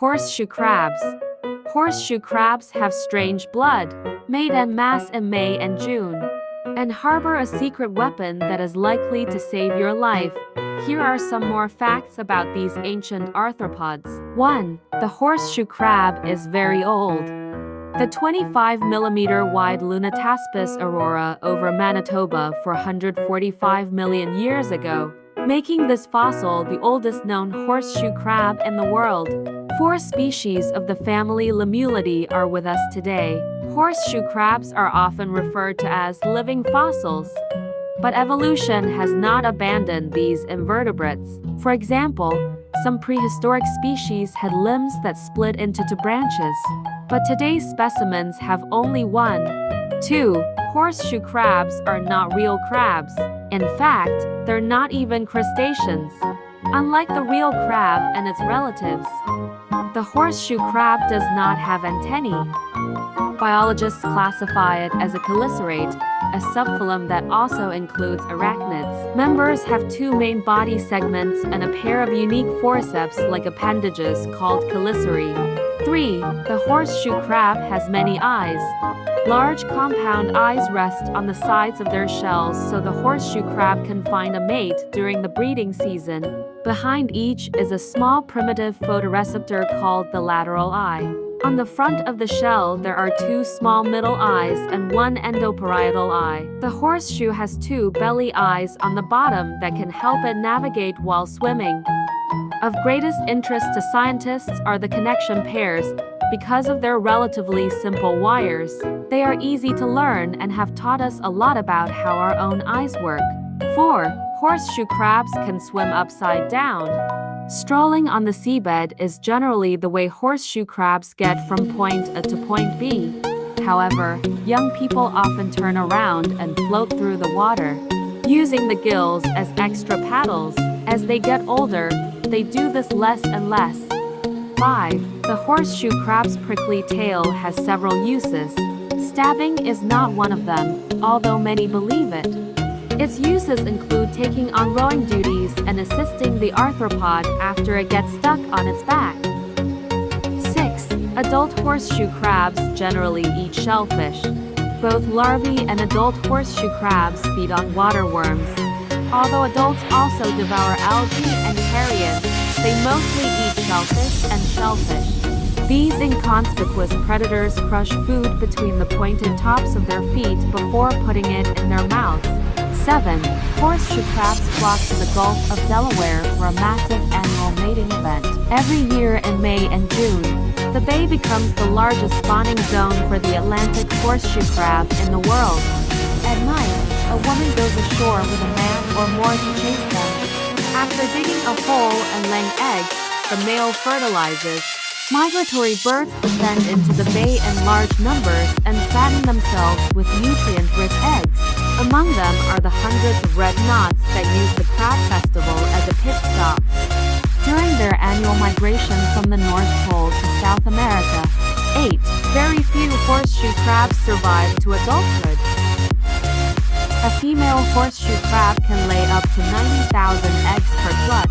Horseshoe crabs. Horseshoe crabs have strange blood, made en masse in May and June, and harbor a secret weapon that is likely to save your life. Here are some more facts about these ancient arthropods. 1. The horseshoe crab is very old. The 25-millimeter wide Lunataspis aurora over Manitoba 445 million years ago, making this fossil the oldest known horseshoe crab in the world. 4 species of the family Lemmulidae are with us today. Horseshoe crabs are often referred to as living fossils, but evolution has not abandoned these invertebrates. For example, some prehistoric species had limbs that split into 2 branches, but today's specimens have only one. 2. Horseshoe crabs are not real crabs. In fact, they're not even crustaceans. Unlike the real crab and its relatives, the horseshoe crab does not have antennae. Biologists classify it as a chelicerate, a subphylum that also includes arachnids. Members have 2 main body segments and a pair of unique forceps-like appendages called chelicerae. 3. The horseshoe crab has many eyes. Large compound eyes rest on the sides of their shells so the horseshoe crab can find a mate during the breeding season. Behind each is a small primitive photoreceptor called the lateral eye. On the front of the shell, there are 2 small middle eyes and 1 endoparietal eye. The horseshoe has 2 belly eyes on the bottom that can help it navigate while swimming. Of greatest interest to scientists are the connection pairs. Because of their relatively simple wires, they are easy to learn and have taught us a lot about how our own eyes work. 4. Horseshoe crabs can swim upside down. Strolling on the seabed is generally the way horseshoe crabs get from point A to point B. However, young people often turn around and float through the water, using the gills as extra paddles. As they get older, they do this less and less. 5. The horseshoe crab's prickly tail has several uses. Stabbing is not one of them, although many believe it. Its uses include taking on rowing duties and assisting the arthropod after it gets stuck on its back. 6. Adult horseshoe crabs generally eat shellfish. Both larvae and adult horseshoe crabs feed on water worms. Although adults also devour algae and carrion, they mostly eat shellfish and shellfish. These inconspicuous predators crush food between the pointed tops of their feet before putting it in their mouths. 7. Horseshoe crabs flock to the Gulf of Delaware for a massive annual mating event. Every year in May and June, the bay becomes the largest spawning zone for the Atlantic horseshoe crab in the world. At night, a woman goes ashore with a man or more to chase them. After digging a hole and laying eggs, the male fertilizes. Migratory birds descend into the bay in large numbers and fatten themselves with nutrient-rich eggs. Among them are the hundreds of red knots that use the crab festival as a pit stop. During their annual migration from the North Pole to South America. 8. Very few horseshoe crabs survive to adulthood. A female horseshoe crab can lay up to 90,000 eggs per clutch.